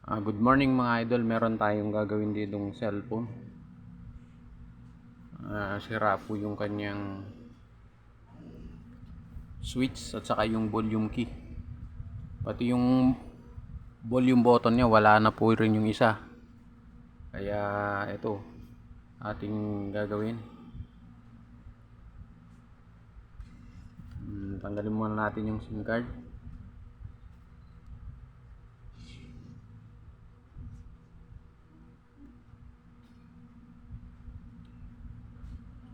Good morning mga idol, meron tayong gagawin ditong cellphone. Sira po yung kanyang switch at saka yung volume key. Pati yung volume button niya wala na po rin yung isa. Kaya ito ating gagawin. Tanggalin muna natin yung SIM card.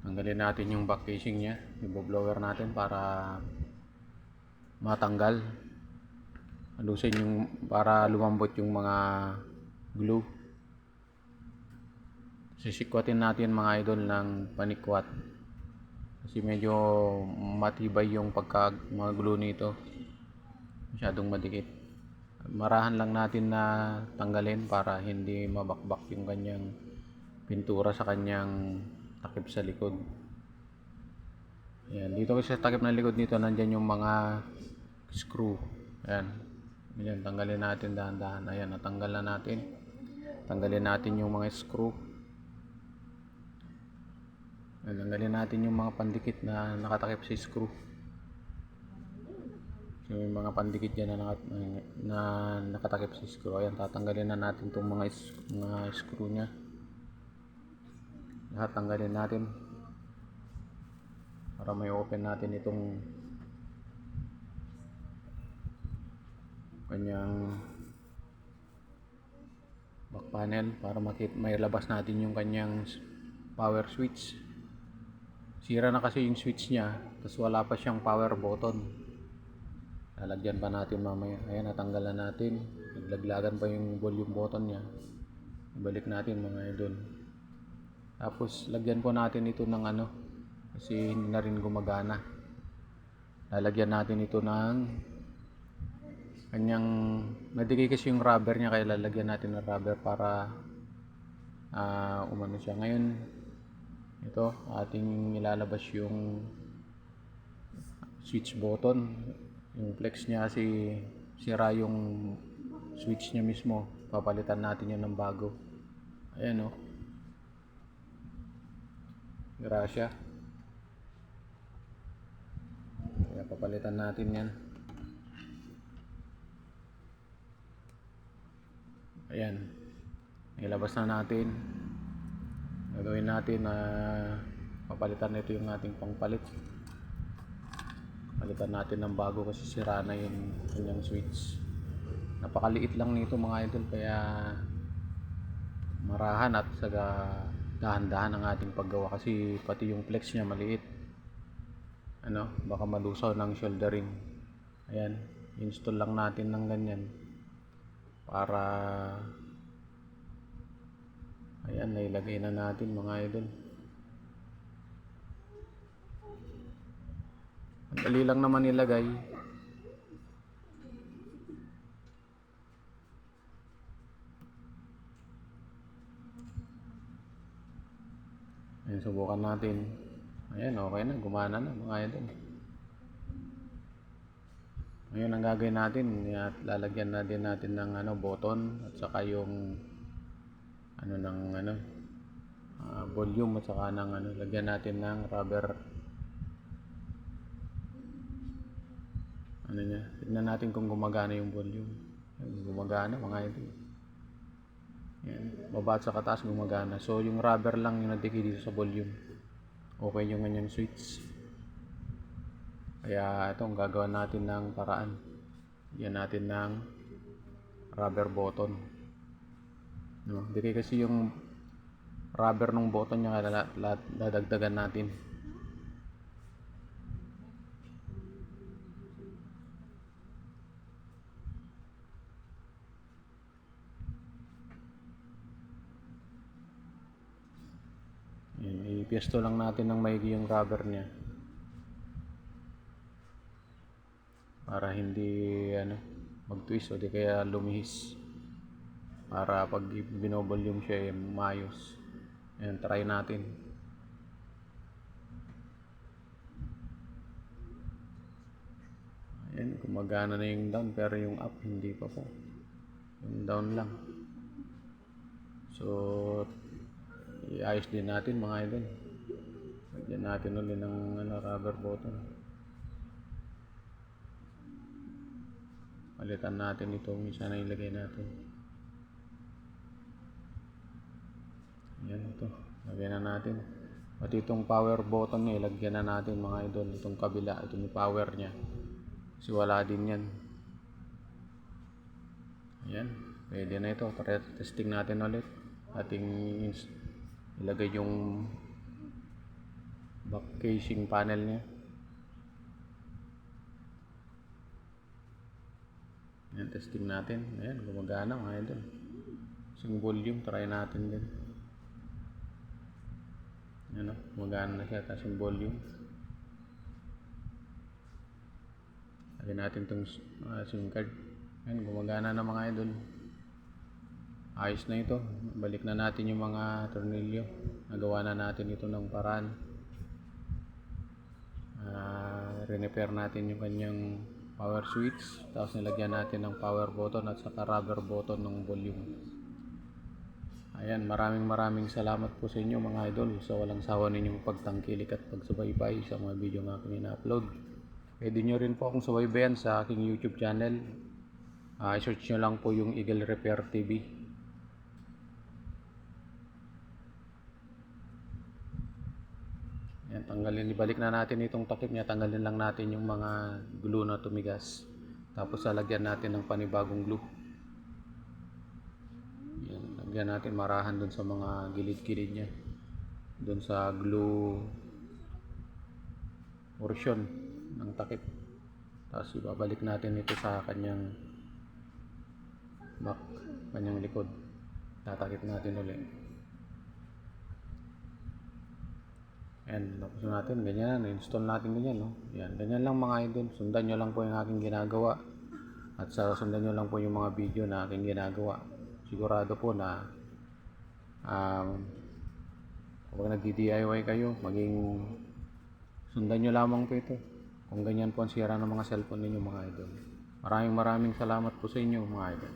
Tanggalin natin yung back casing niya, yung blower natin para matanggal. Alusin yung para lumambot yung mga glue. Sisikwatin natin mga idol ng panikwat kasi medyo matibay yung mga glue nito, masyadong madikit. Marahan lang natin na tanggalin para hindi mabakbak yung kanyang pintura sa kanyang takip sa likod. Ayan, dito kasi sa takip ng likod nito nandyan yung mga screw. Ayan, tanggalin natin dahan-dahan. Ayan, natanggal na natin. Tanggalin natin yung mga screw. Tanggalin natin yung mga pandikit na nakatakip sa screw. So, yung mga pandikit dyan na nakatakip sa screw. Ayan, tatanggalin na natin itong mga screw nya. Lahat tanggalin natin para may open natin itong kanyang back panel para may labas natin yung kanyang power switch. Sira na kasi yung switch nya, tapos wala pa siyang power button. Lalagyan pa natin mamaya. Ayan, natanggal na natin. Naglaglagan pa yung volume button nya. Ibalik natin mga idol. Tapos lagyan po natin ito ng kasi hindi na rin gumagana. Lalagyan natin ito ng kanyang nadikay kasi yung rubber nya, kaya lalagyan natin ng rubber para umano siya. Ngayon ito ating ilalabas yung switch button. Yung flex nya kasi sira yung switch nya mismo, papalitan natin yun ng bago. Ayan grasya, kaya papalitan natin yan. Ayan, ilabas na natin. Gagawin natin na papalitan nito yung ating pangpalit. Palitan natin ng bago kasi sira na yung kanyang switch. Napakaliit lang nito mga idol, kaya marahan at saka dahan-dahan ang ating paggawa kasi pati yung flex nya maliit. Baka malusaw ng soldering. Ayan, install lang natin ng ganyan para ayan, nailagay na natin mga idol. Ang dali lang naman ilagay. Ayan, subukan natin. Ayan, okay na, gumana na mga idol. Ngayon ang gagawin natin, lalagyan na din natin ng button at saka yung ng volume at saka ng lagyan natin ng rubber niya. Tignan natin kung gumagana yung volume. Gumagana mga idol. Yan, baba at sa kataas gumagana. So yung rubber lang yung nadikit dito sa volume. Okay yung ganyan switch. Kaya ito ang gagawa natin ng paraan. Yan natin ng rubber button. Dikit kasi yung rubber ng button niya, kaya dadagdagan natin. Ipiyesto lang natin ng maigi yung rubber niya para hindi mag-twist o di kaya lumihis, para pag binovolume siya maayos. Ayan, try natin. Ayan, gumagana na yung down pero yung up hindi pa po. Yung down lang. So iayos din natin mga idol. Lagyan natin ulit ng rubber button. Palitan natin itong isa na ilagay natin. Yan ito. Lagyan na natin. Pati itong power button niya, ilagyan na natin mga idol. Itong kabila, itong power niya. Kasi wala din yan. Ayan. Pwede na ito. Testing natin ulit. Ating ilagay yung back casing panel niya. Ayan, testing natin. Ayan, gumagana mga idol. Yung volume, try natin din. Ayan o, gumagana na siya. Tapos yung volume. Lagyan natin itong SIM card. Ayan, gumagana na mga idol. Ayos na ito. Balik na natin yung mga tornilyo. Nagawa na natin ito ng paraan. Repair natin yung kanyang power switch. Tapos nilagyan natin ng power button at saka rubber button ng volume. Ayan, maraming salamat po sa inyo mga idol sa walang sawa ninyong pagtangkilik at pagsubaybay sa mga video ng aking ina-upload. Pwede nyo rin po akong subaybayan sa aking YouTube channel. I-search nyo lang po yung Eagle Repair TV. Yan, ibalik na natin itong takip niya. Tanggalin lang natin yung mga glue na tumigas. Tapos lalagyan natin ng panibagong glue. Yan, lagyan natin marahan dun sa mga gilid-gilid niya. Dun sa glue portion ng takip. Tapos ibabalik natin ito sa kanyang back, kanyang likod. Tatakip natin ulit. Ayan, tapos natin, ganyan na, install natin ganyan, no? Yan, ganyan lang mga idol. Sundan nyo lang po yung aking ginagawa. At sundan nyo lang po yung mga video na aking ginagawa. Sigurado po na kung nagdi-DIY kayo, sundan nyo lamang po ito. Kung ganyan po ang sira ng mga cellphone ninyo mga idol. Maraming salamat po sa inyo mga idol.